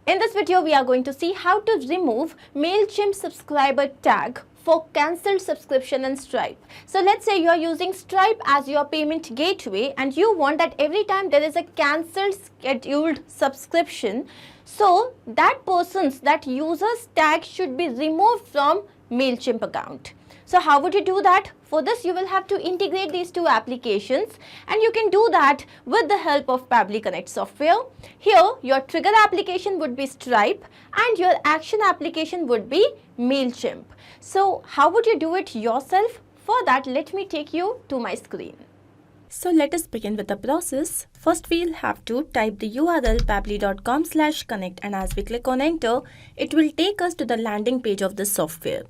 In this video, we are going to see how to remove Mailchimp subscriber tag for cancelled subscription in Stripe. So let's say you are using Stripe as your payment gateway and you want that every time there is a cancelled scheduled subscription, so that user's tag should be removed from Mailchimp account. So how would you do that? For this, you will have to integrate these two applications, and you can do that with the help of Pabbly Connect software. Here, your trigger application would be Stripe and your action application would be Mailchimp. So how would you do it yourself? For that, let me take you to my screen. So let us begin with the process. First, we'll have to type the URL pabbly.com/connect, and as we click on enter, it will take us to the landing page of the software.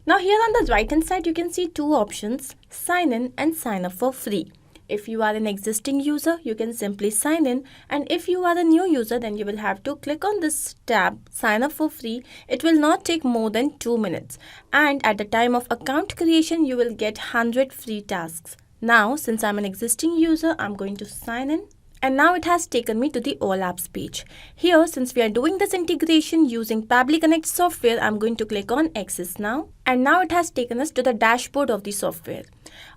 Now here on the right hand side, you can see two options, sign in and sign up for free. If you are an existing user, you can simply sign in, and if you are a new user, then you will have to click on this tab, sign up for free. It will not take more than 2 minutes, and at the time of account creation, you will get 100 free tasks. Now, since I'm an existing user, I'm going to sign in. And now it has taken me to the All Apps page. Here, since we are doing this integration using Pabbly Connect software, I'm going to click on Access Now. And now it has taken us to the dashboard of the software.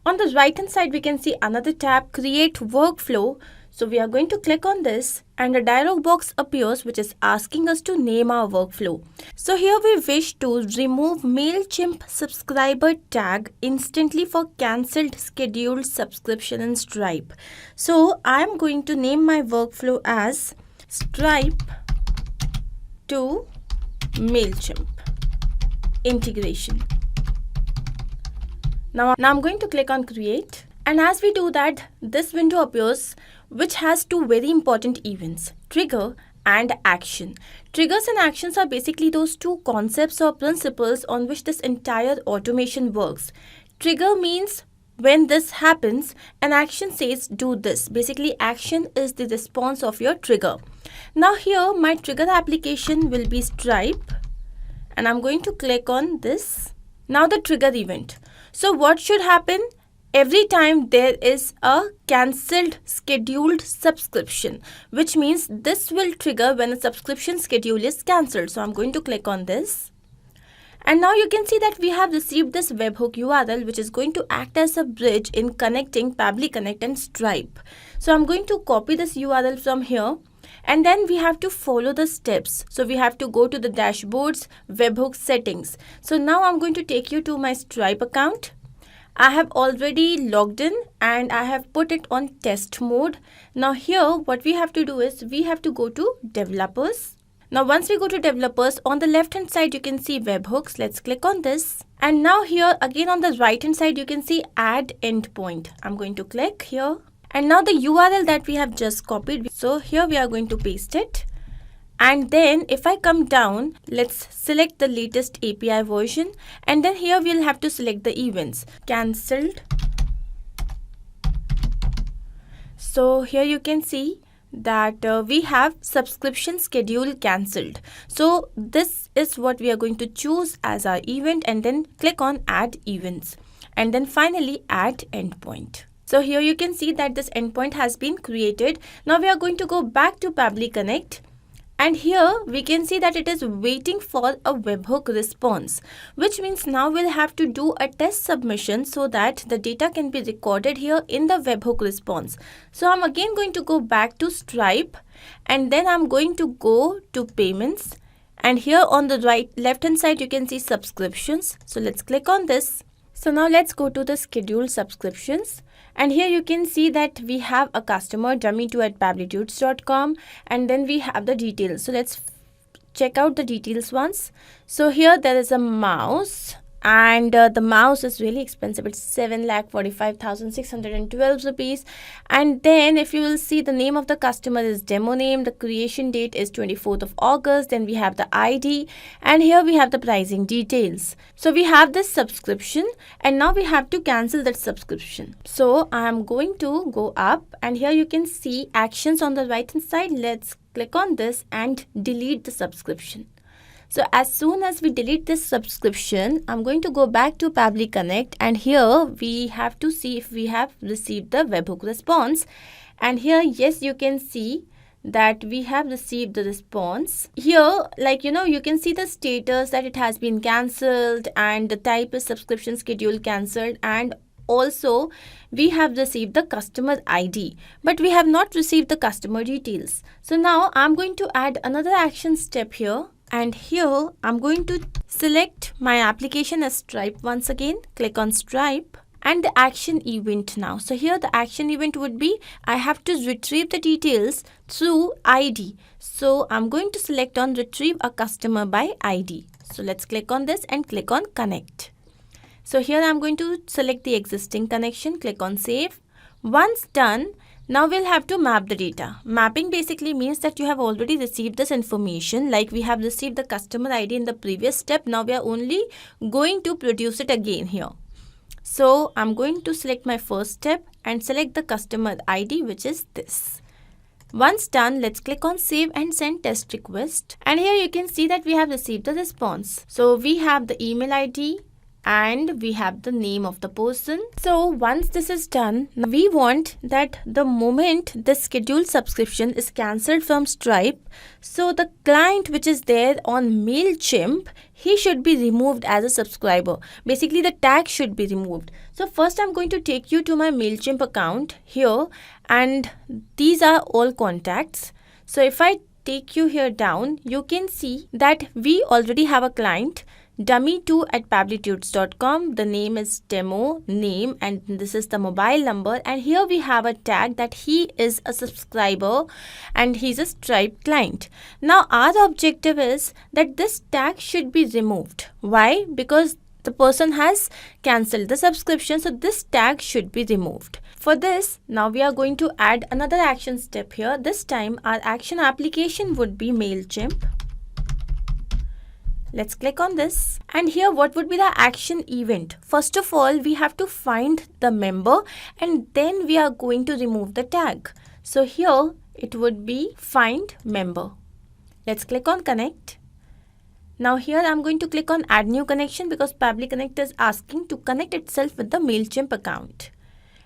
On the right hand side, we can see another tab, Create Workflow. So we are going to click on this and a dialog box appears which is asking us to name our workflow. So here we wish to remove Mailchimp subscriber tag instantly for cancelled scheduled subscription in Stripe. So I am going to name my workflow as Stripe to Mailchimp integration. Now I'm going to click on create, and as we do that, this window appears which has two very important events, trigger and action. Triggers and actions are basically those two concepts or principles on which this entire automation works. Trigger means when this happens, an action says do this. Basically, action is the response of your trigger. Now here, my trigger application will be Stripe, and I'm going to click on this. Now the trigger event. So what should happen? Every time there is a cancelled scheduled subscription, which means this will trigger when a subscription schedule is cancelled. So I'm going to click on this. And now you can see that we have received this webhook URL, which is going to act as a bridge in connecting Pabbly Connect and Stripe. So I'm going to copy this URL from here. And then we have to follow the steps. So we have to go to the dashboards, webhook settings. So now I'm going to take you to my Stripe account. I have already logged in and I have put it on test mode. Now here what we have to do is we have to go to developers. Now once we go to developers, on the left hand side you can see webhooks. Let's click on this. And now here again on the right hand side you can see add endpoint. I'm going to click here. And now the URL that we have just copied. So here we are going to paste it. And then if I come down, let's select the latest API version. And then here we'll have to select the events. Cancelled. So here you can see that we have subscription schedule cancelled. So this is what we are going to choose as our event, and then click on add events. And then finally add endpoint. So here you can see that this endpoint has been created. Now we are going to go back to Pabbly Connect. And here we can see that it is waiting for a webhook response, which means now we'll have to do a test submission so that the data can be recorded here in the webhook response. So I'm again going to go back to Stripe, and then I'm going to go to payments. And here on the left hand side, you can see subscriptions. So let's click on this. So now let's go to the scheduled subscriptions. And here you can see that we have a customer dummy2@pabblytudes.com, and then we have the details. So let's check out the details once. So here there is a mouse, and the mouse is really expensive. It's 7,45,612 rupees. And then if you will see, the name of the customer is demo name. The creation date is 24th of August. Then we have the ID, and here we have the pricing details. So we have this subscription, and now we have to cancel that subscription. So I am going to go up, and here you can see actions on the right hand side. Let's click on this and delete the subscription. So as soon as we delete this subscription, I'm going to go back to Pabbly Connect, and here we have to see if we have received the webhook response. And here, yes, you can see that we have received the response. Here, you can see the status that it has been cancelled and the type is subscription schedule cancelled, and also we have received the customer ID, but we have not received the customer details. So now I'm going to add another action step here, and here I'm going to select my application as Stripe once again, click on Stripe, and the action event now. So here the action event would be I have to retrieve the details through ID. So I'm going to select on retrieve a customer by ID. So let's click on this and click on connect. So here I'm going to select the existing connection, click on save. Once done, now we'll have to map the data. Mapping basically means that you have already received this information, like we have received the customer ID in the previous step. Now we are only going to produce it again here. So I'm going to select my first step and select the customer ID, which is this. Once done, let's click on save and send test request. And here you can see that we have received the response. So we have the email ID and we have the name of the person. So once this is done, we want that the moment the scheduled subscription is cancelled from Stripe, so the client which is there on Mailchimp, he should be removed as a subscriber. Basically the tag should be removed. So first I'm going to take you to my Mailchimp account here, and these are all contacts. So if I take you here down, you can see that we already have a client, dummy2@pabblytudes.com. The name is demo name and this is the mobile number, and here we have a tag that he is a subscriber and he's a Stripe client. Now our objective is that this tag should be removed. Why? Because the person has cancelled the subscription, so this tag should be removed. For this, now we are going to add another action step here. This time our action application would be Mailchimp. Let's click on this, and here what would be the action event? First of all, we have to find the member and then we are going to remove the tag. So here it would be find member. Let's click on connect. Now here I'm going to click on add new connection because Pabbly Connect is asking to connect itself with the Mailchimp account.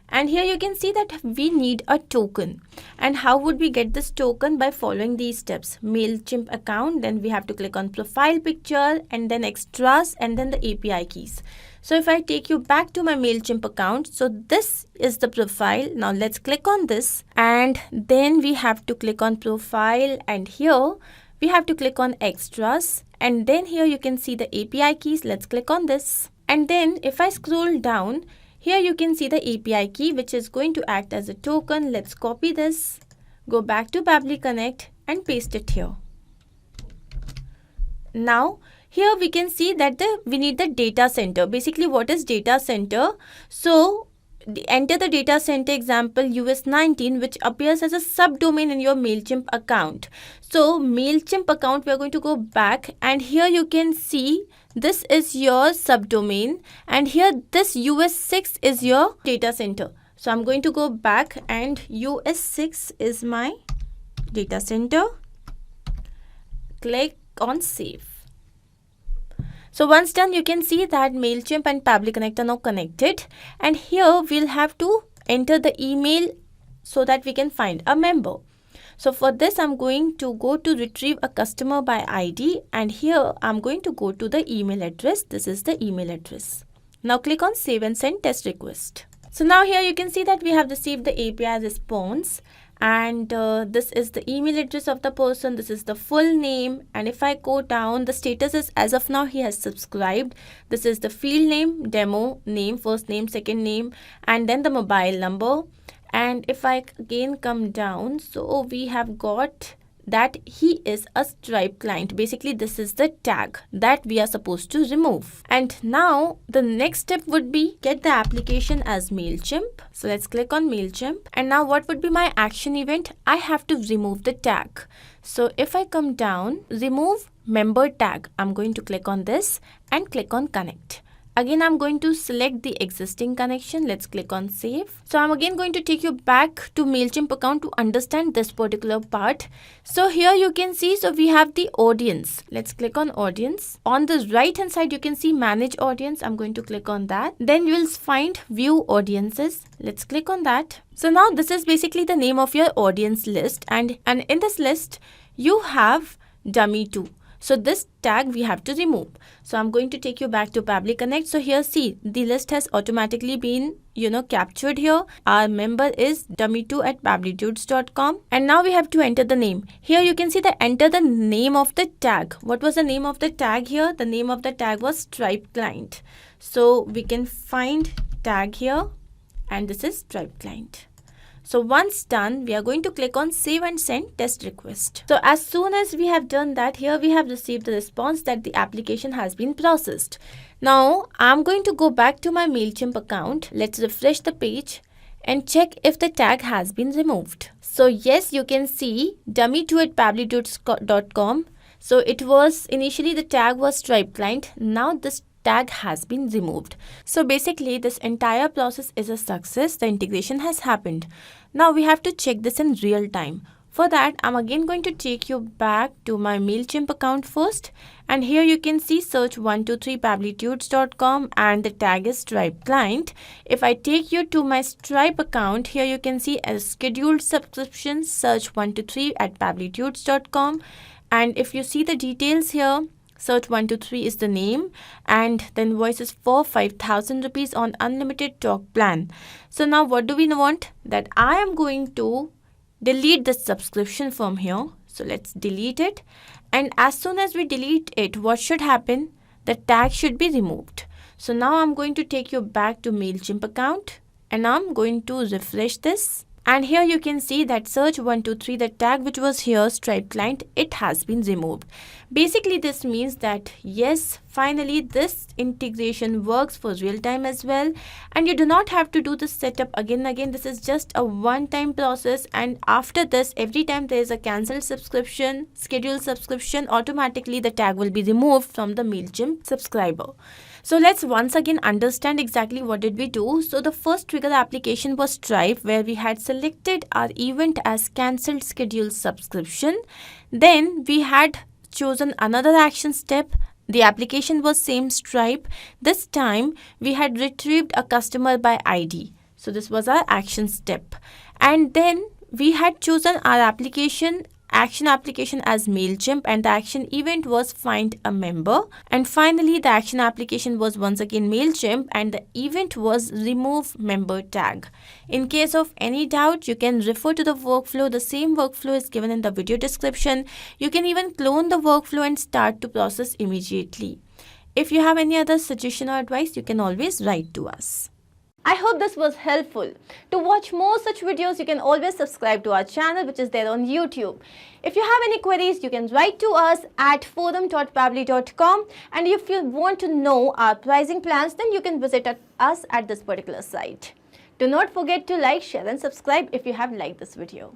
And here you can see that we need a token. And how would we get this token? By following these steps. Mailchimp account, then we have to click on profile picture and then extras and then the API keys. So if I take you back to my Mailchimp account, so this is the profile. Now let's click on this and then we have to click on profile, and here we have to click on extras, and then here you can see the API keys. Let's click on this, and then if I scroll down, here you can see the API key which is going to act as a token. Let's copy this, go back to Pabbly Connect and paste it here. Now here we can see that we need the data center. Basically what is data center? So enter the data center example US19, which appears as a subdomain in your Mailchimp account. So Mailchimp account, we are going to go back, and here you can see this is your subdomain, and here this US6 is your data center. So I'm going to go back and US6 is my data center. Click on save. So once done, you can see that Mailchimp and Pabbly Connect are now connected, and here we'll have to enter the email so that we can find a member. So for this, I'm going to go to retrieve a customer by ID, and here I'm going to go to the email address. This is the email address. Now click on save and send test request. So now here you can see that we have received the API response, and this is the email address of the person, this is the full name, and if I go down, the status is as of now he has subscribed. This is the field name, demo name, first name, second name, and then the mobile number. And if I again come down, so we have got that he is a Stripe client. Basically this is the tag that we are supposed to remove. And now the next step would be get the application as Mailchimp. So let's click on Mailchimp, and now what would be my action event? I have to remove the tag. So if I come down, remove member tag, I'm going to click on this and click on connect. Again, I'm going to select the existing connection. Let's click on save. So I'm again going to take you back to Mailchimp account to understand this particular part. So here you can see, so we have the audience. Let's click on audience. On the right hand side, you can see manage audience. I'm going to click on that. Then you will find view audiences. Let's click on that. So now this is basically the name of your audience list, and in this list you have dummy2. So this tag we have to remove. So I'm going to take you back to Pabbly Connect. So here see, the list has automatically been captured here. Our member is dummy2@pabblydudes.com, and now we have to enter the name. Here you can see that enter the name of the tag. What was the name of the tag here? The name of the tag was Stripe Client. So we can find tag here, and this is Stripe Client. So once done, we are going to click on save and send test request. So as soon as we have done that, here we have received the response that the application has been processed. Now I'm going to go back to my Mailchimp account. Let's refresh the page and check if the tag has been removed. So yes, you can see dummy2@pabblydudes.com. So it was initially the tag was Stripe Client. Now this tag has been removed. So basically this entire process is a success. The integration has happened. Now we have to check this in real time. For that, I'm again going to take you back to my Mailchimp account first, and here you can see search 123pabblydudes.com and the tag is Stripe Client. If I take you to my Stripe account, here you can see a scheduled subscription, search 123@pabblydudes.com, and if you see the details here, search 123 is the name, and the invoice is for 5,000 rupees on unlimited talk plan. So now what do we want? That I am going to delete the subscription from here. So let's delete it, and as soon as we delete it, what should happen? The tag should be removed. So now I'm going to take you back to Mailchimp account, and I'm going to refresh this. And here you can see that search 123, the tag which was here, Stripe Client, it has been removed. Basically, this means that yes, finally this integration works for real time as well. And you do not have to do this setup again and again. This is just a one-time process. And after this, every time there is a cancelled subscription, scheduled subscription, automatically the tag will be removed from the Mailchimp subscriber. So let's once again understand exactly what did we do. So the first trigger application was Stripe, where we had selected our event as cancelled scheduled subscription. Then we had chosen another action step. The application was same Stripe. This time we had retrieved a customer by ID. So this was our action step. And then we had chosen our action application as Mailchimp, and the action event was find a member. And finally the action application was once again Mailchimp, and the event was remove member tag. In case of any doubt, you can refer to the workflow. The same workflow is given in the video description. You can even clone the workflow and start to process immediately. If you have any other suggestion or advice, you can always write to us. I hope this was helpful. To watch more such videos, you can always subscribe to our channel, which is there on YouTube. If you have any queries, you can write to us at forum.pabbly.com, and if you want to know our pricing plans, then you can visit us at this particular site. Do not forget to like, share and subscribe if you have liked this video.